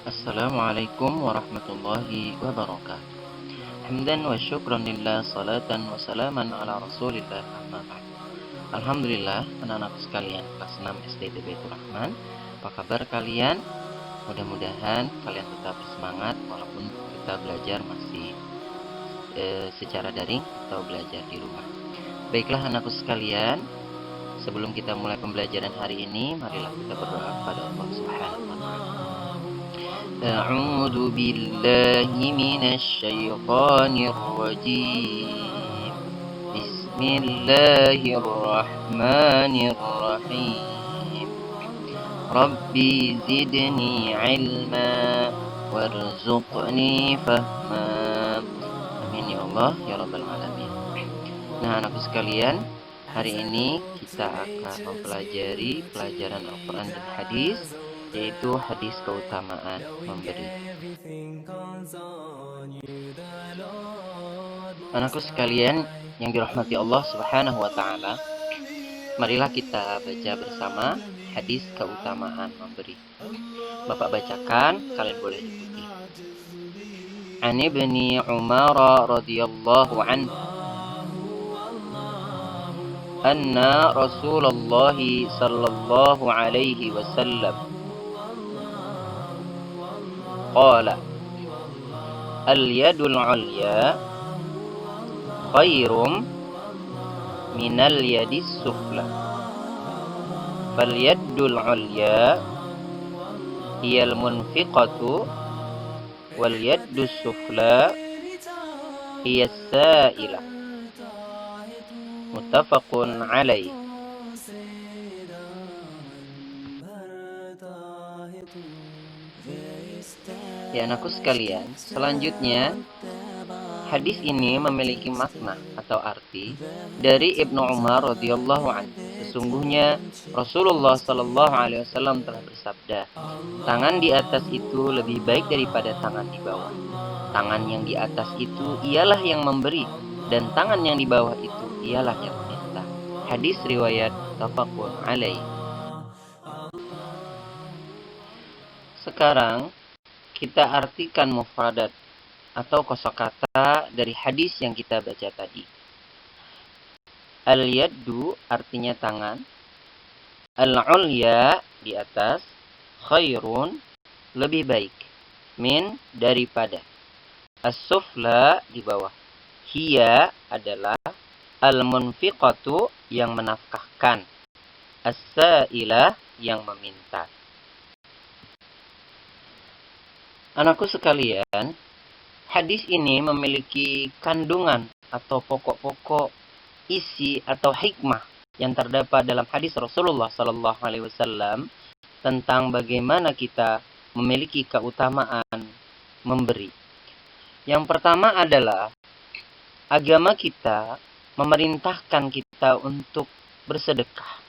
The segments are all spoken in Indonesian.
Assalamualaikum warahmatullahi wabarakatuh. Hamdan wa syukran lillah, salatan wa salaman ala rasulillah, amma ba'd. Alhamdulillah, anak-anak sekalian kelas 6 SD Baitur Rahman. Apa kabar kalian? Mudah-mudahan kalian tetap semangat walaupun kita belajar masih secara daring atau belajar di rumah. Baiklah anakku sekalian, sebelum kita mulai pembelajaran hari ini, marilah kita berdoa kepada Allah Subhanahu wa taala. أعوذ بالله من الشيطان الرجيم بسم الله الرحمن الرحيم ربي زدني علما وارزقني فهما Amin ya Allah ya Rabbal Alamin. Nah anakku sekalian, hari ini kita akan mempelajari pelajaran Al-Quran dan Hadis, yaitu hadis keutamaan memberi. Anakku sekalian yang dirahmati Allah Subhanahu wa taala, marilah kita baca bersama hadis keutamaan memberi. Bapak bacakan, kalian boleh ikuti. An Ibni Umar radhiyallahu anhu anna Rasulullah sallallahu alaihi wasallam qala al-yadul ulya khairum minal yadis sufla fal yadul ulya hiyal munfiqatu wal yadus sufla hiyas sa'ilah. Muttafaqun alaih. Ya anakku sekalian, selanjutnya hadis ini memiliki makna atau arti dari Ibnu Umar radhiyallahu anhu. Sesungguhnya Rasulullah sallallahu alaihi wasallam telah bersabda, tangan di atas itu lebih baik daripada tangan di bawah. Tangan yang di atas itu ialah yang memberi, dan tangan yang di bawah itu ialah yang meminta. Hadis riwayat muttafaqun alaih. Sekarang kita artikan mufradat atau kosakata dari hadis yang kita baca tadi. Al-yaddu artinya tangan, al-ulya di atas, khairun lebih baik, min daripada, as-sufla di bawah, hiya adalah al-munfiqatu yang menafkahkan, as-sa'ilah yang meminta. Anakku sekalian, hadis ini memiliki kandungan atau pokok-pokok isi atau hikmah yang terdapat dalam hadis Rasulullah sallallahu alaihi wasallam tentang bagaimana kita memiliki keutamaan memberi. Yang pertama adalah agama kita memerintahkan kita untuk bersedekah.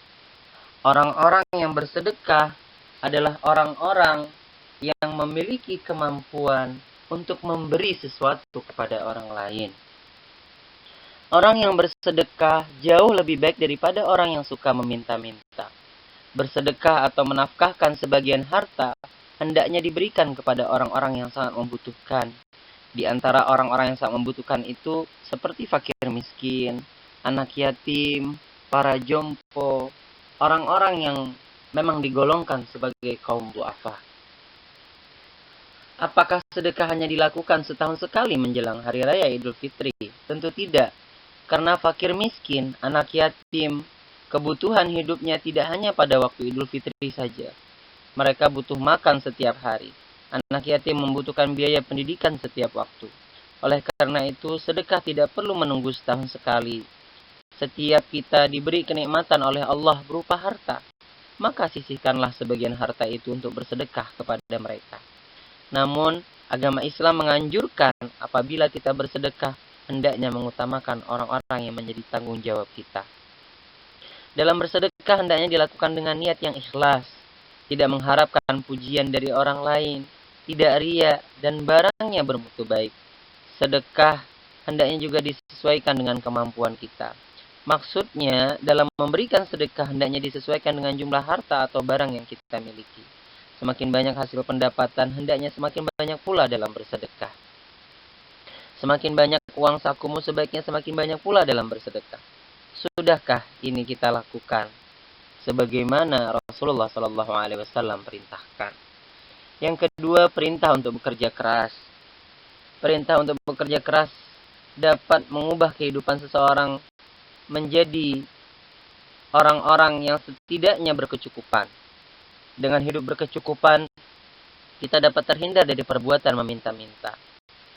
Orang-orang yang bersedekah adalah orang-orang yang memiliki kemampuan untuk memberi sesuatu kepada orang lain. Orang yang bersedekah jauh lebih baik daripada orang yang suka meminta-minta. Bersedekah atau menafkahkan sebagian harta hendaknya diberikan kepada orang-orang yang sangat membutuhkan. Di antara orang-orang yang sangat membutuhkan itu seperti fakir miskin, anak yatim, para jompo, orang-orang yang memang digolongkan sebagai kaum du'afa. Apakah sedekah hanya dilakukan setahun sekali menjelang Hari Raya Idul Fitri? Tentu tidak. Karena fakir miskin, anak yatim, kebutuhan hidupnya tidak hanya pada waktu Idul Fitri saja. Mereka butuh makan setiap hari. Anak yatim membutuhkan biaya pendidikan setiap waktu. Oleh karena itu, sedekah tidak perlu menunggu setahun sekali. Setiap kita diberi kenikmatan oleh Allah berupa harta, maka sisihkanlah sebagian harta itu untuk bersedekah kepada mereka. Namun, agama Islam menganjurkan apabila kita bersedekah, hendaknya mengutamakan orang-orang yang menjadi tanggung jawab kita. Dalam bersedekah hendaknya dilakukan dengan niat yang ikhlas, tidak mengharapkan pujian dari orang lain, tidak riya, dan barangnya bermutu baik. Sedekah hendaknya juga disesuaikan dengan kemampuan kita. Maksudnya, dalam memberikan sedekah hendaknya disesuaikan dengan jumlah harta atau barang yang kita miliki. semakin banyak hasil pendapatan, hendaknya semakin banyak pula dalam bersedekah. Semakin banyak uang sakumu, sebaiknya semakin banyak pula dalam bersedekah. Sudahkah ini kita lakukan sebagaimana Rasulullah Shallallahu Alaihi Wasallam perintahkan? Yang kedua, perintah untuk bekerja keras. Perintah untuk bekerja keras dapat mengubah kehidupan seseorang menjadi orang-orang yang setidaknya berkecukupan. Dengan hidup berkecukupan, kita dapat terhindar dari perbuatan meminta-minta.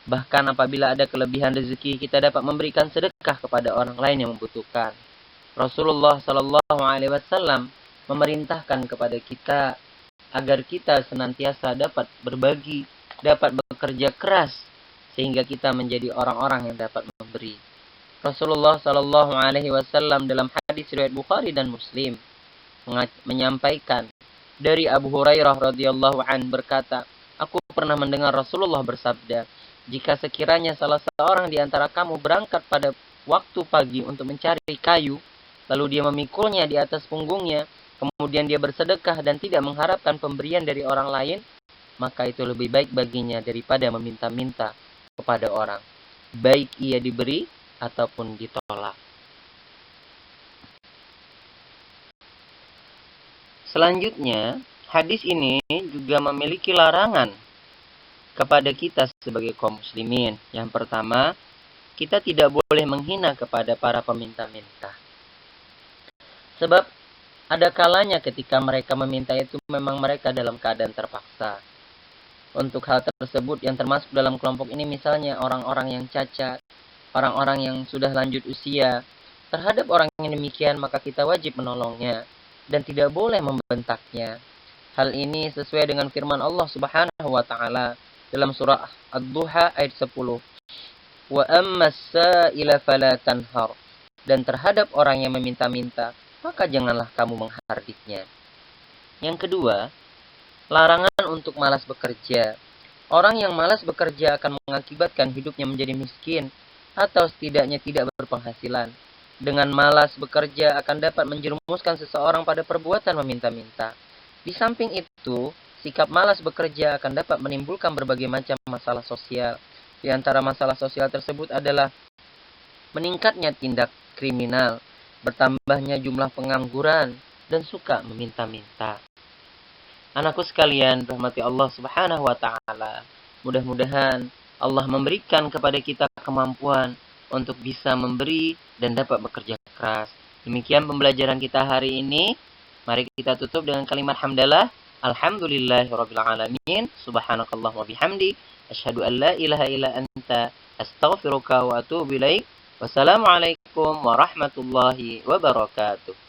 Bahkan apabila ada kelebihan rezeki, kita dapat memberikan sedekah kepada orang lain yang membutuhkan. Rasulullah Shallallahu Alaihi Wasallam memerintahkan kepada kita agar kita senantiasa dapat berbagi, dapat bekerja keras, sehingga kita menjadi orang-orang yang dapat memberi. Rasulullah Shallallahu Alaihi Wasallam dalam hadis riwayat Bukhari dan Muslim menyampaikan dari Abu Hurairah radhiyallahu an berkata, aku pernah mendengar Rasulullah bersabda, jika sekiranya salah seorang di antara kamu berangkat pada waktu pagi untuk mencari kayu, lalu dia memikulnya di atas punggungnya, kemudian dia bersedekah dan tidak mengharapkan pemberian dari orang lain, maka itu lebih baik baginya daripada meminta-minta kepada orang, baik ia diberi ataupun ditolak. Selanjutnya, hadis ini juga memiliki larangan kepada kita sebagai kaum muslimin. Yang pertama, kita tidak boleh menghina kepada para peminta-minta. Sebab ada kalanya ketika mereka meminta itu memang mereka dalam keadaan terpaksa. Untuk hal tersebut yang termasuk dalam kelompok ini misalnya orang-orang yang cacat, orang-orang yang sudah lanjut usia. Terhadap orang yang demikian maka kita wajib menolongnya dan tidak boleh membentaknya. Hal ini sesuai dengan firman Allah Subhanahu wa taala dalam surah Ad-Duha ayat 10. Wa ammas sa'ila fala tanhar. Dan terhadap orang yang meminta-minta, maka janganlah kamu menghardiknya. Yang kedua, larangan untuk malas bekerja. Orang yang malas bekerja akan mengakibatkan hidupnya menjadi miskin atau setidaknya tidak berpenghasilan. Dengan malas bekerja akan dapat menjerumuskan seseorang pada perbuatan meminta-minta. Di samping itu, sikap malas bekerja akan dapat menimbulkan berbagai macam masalah sosial. Di antara masalah sosial tersebut adalah meningkatnya tindak kriminal, bertambahnya jumlah pengangguran, dan suka meminta-minta. Anakku sekalian, rahmati Allah Subhanahu wa taala. Mudah-mudahan Allah memberikan kepada kita kemampuan untuk bisa memberi dan dapat bekerja keras. Demikian pembelajaran kita hari ini. Mari kita tutup dengan kalimat hamdalah. Alhamdulillahirabbil alamin. Subhanakallah wa bihamdi, asyhadu an la ilaha illa anta, astaghfiruka wa atubu ilaik. Wassalamualaikum warahmatullahi wabarakatuh.